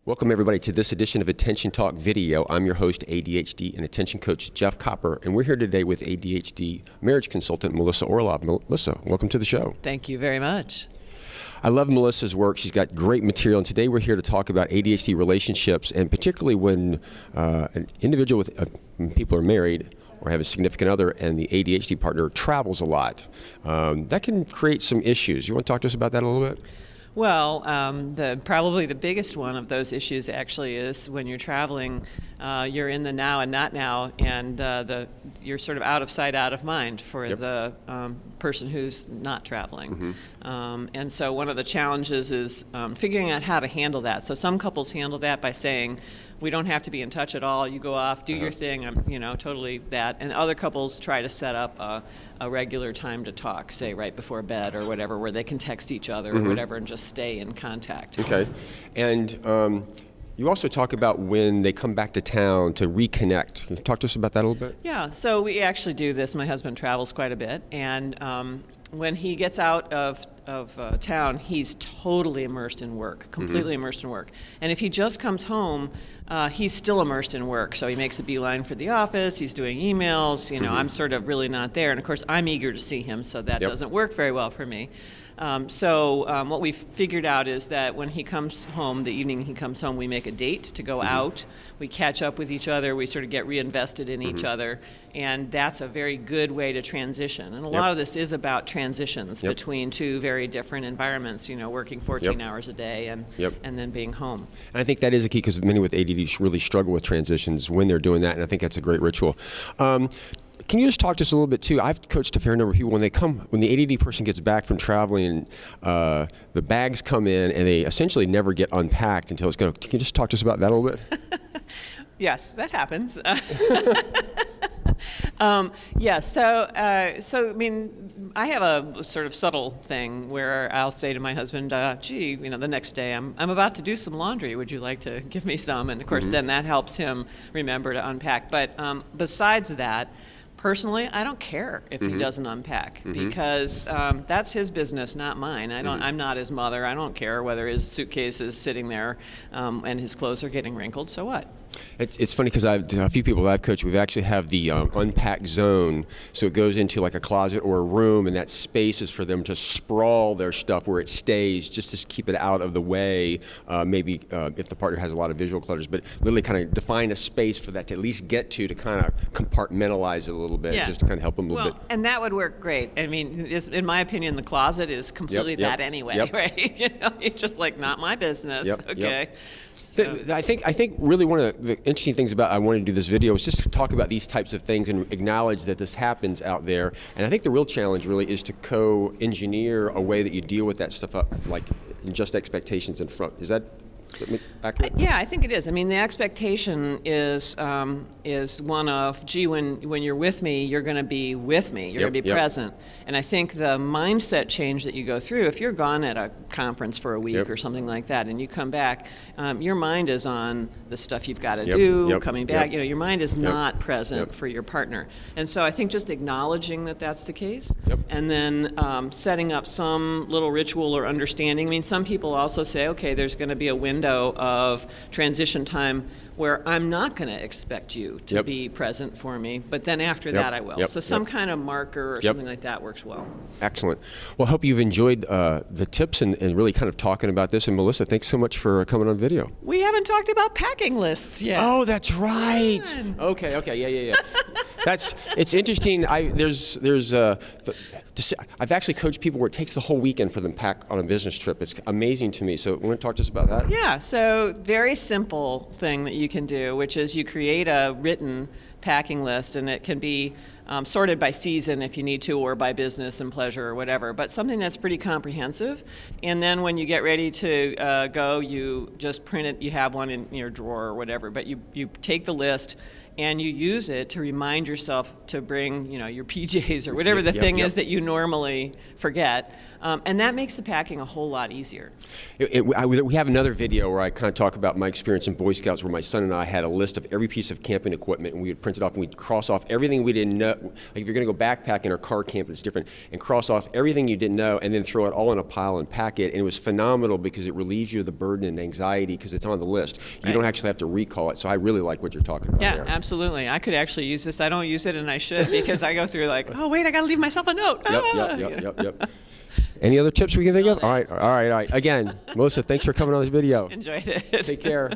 Welcome everybody to this edition of Attention Talk Video. I'm your host, ADHD and Attention Coach Jeff Copper, and we're here today with ADHD marriage consultant Melissa Orlov. Melissa, welcome to the show. Thank you very much. I love Melissa's work. She's got great material, and today we're here to talk about ADHD relationships, and particularly when an individual when people are married or have a significant other and the ADHD partner travels a lot. That can create some issues. You want to talk to us about that a little bit? Well, probably the biggest one of those issues actually is when you're traveling, you're in the now and not now, and you're sort of out of sight, out of mind for the person who's not traveling. Mm-hmm. And so one of the challenges is figuring out how to handle that. So some couples handle that by saying, we don't have to be in touch at all. You go off, do your thing. I'm, totally that. And other couples try to set up a regular time to talk, say right before bed or whatever, where they can text each other or whatever and just stay in contact. Okay. And you also talk about when they come back to town to reconnect. Can you talk to us about that a little bit? Yeah. So we actually do this. My husband travels quite a bit, and when he gets out of town, he's totally immersed in work, completely immersed in work. And if he just comes home, he's still immersed in work. So he makes a beeline for the office, he's doing emails, I'm sort of really not there. And of course, I'm eager to see him, so that doesn't work very well for me. So what we've figured out is that when he comes home, the evening he comes home, we make a date to go out, we catch up with each other, we sort of get reinvested in each other, and that's a very good way to transition. And a lot of this is about transitions between two very different environments, working 14 hours a day and then being home. And I think that is a key, because many with ADD really struggle with transitions when they're doing that, and I think that's a great ritual. Can you just talk to us a little bit too? I've coached a fair number of people when the ADD person gets back from traveling, and the bags come in and they essentially never get unpacked until it's going. Can you just talk to us about that a little bit? Yes, that happens. So I mean, I have a sort of subtle thing where I'll say to my husband, gee, the next day I'm about to do some laundry. Would you like to give me some? And of course, then that helps him remember to unpack. But besides that, personally, I don't care if he doesn't unpack, because that's his business, not mine. I'm not his mother. I don't care whether his suitcase is sitting there and his clothes are getting wrinkled. So what? It's funny, because a few people that I've coached, we've actually have the unpack zone, so it goes into like a closet or a room, and that space is for them to sprawl their stuff where it stays, just to keep it out of the way, maybe if the partner has a lot of visual clutters, but literally kind of define a space for that to at least get to kind of compartmentalize it a little bit, just to kind of help them a little bit. And that would work great. I mean, in my opinion, the closet is completely that anyway, right? It's just like, not my business, okay? So. I think really one of the interesting things about I wanted to do this video is just to talk about these types of things and acknowledge that this happens out there. And I think the real challenge really is to co-engineer a way that you deal with that stuff up, like in just expectations in front. Is that accurate? Yeah, I think it is. I mean, the expectation is one of, gee, when you're with me, you're going to be with me. You're going to be present. And I think the mindset change that you go through, if you're gone at a conference for a week or something like that, and you come back, your mind is on the stuff you've got to do, coming back. Your mind is not present for your partner. And so I think just acknowledging that that's the case, and then setting up some little ritual or understanding. I mean, some people also say, okay, there's going to be a window of transition time where I'm not going to expect you to be present for me, but then after that I will. So some kind of marker or something like that works well. Excellent. Well, I hope you've enjoyed the tips and really kind of talking about this. And Melissa, thanks so much for coming on video. We haven't talked about packing lists yet. Oh, that's right. Okay, yeah. It's interesting. I've actually coached people where it takes the whole weekend for them to pack on a business trip. It's amazing to me. So you want to talk to us about that? Yeah, so very simple thing that you can do, which is you create a written packing list, and it can be sorted by season if you need to, or by business and pleasure or whatever, but something that's pretty comprehensive. And then when you get ready to go, you just print it, you have one in your drawer or whatever, but you take the list and you use it to remind yourself to bring, your PJs or whatever the thing is that you normally forget. And that makes the packing a whole lot easier. We have another video where I kind of talk about my experience in Boy Scouts, where my son and I had a list of every piece of camping equipment, and we would print it off, and we'd cross off everything we didn't know. Like if you're going to go backpacking or car camping, it's different, and cross off everything you didn't know, and then throw it all in a pile and pack it. And it was phenomenal because it relieves you of the burden and anxiety because it's on the list. You don't actually have to recall it. So I really like what you're talking about. Yeah, there. Absolutely. I could actually use this. I don't use it, and I should, because I go through like, oh wait, I got to leave myself a note. Yep. Any other tips we can think of? All right. Again, Melissa, thanks for coming on this video. Enjoyed it. Take care.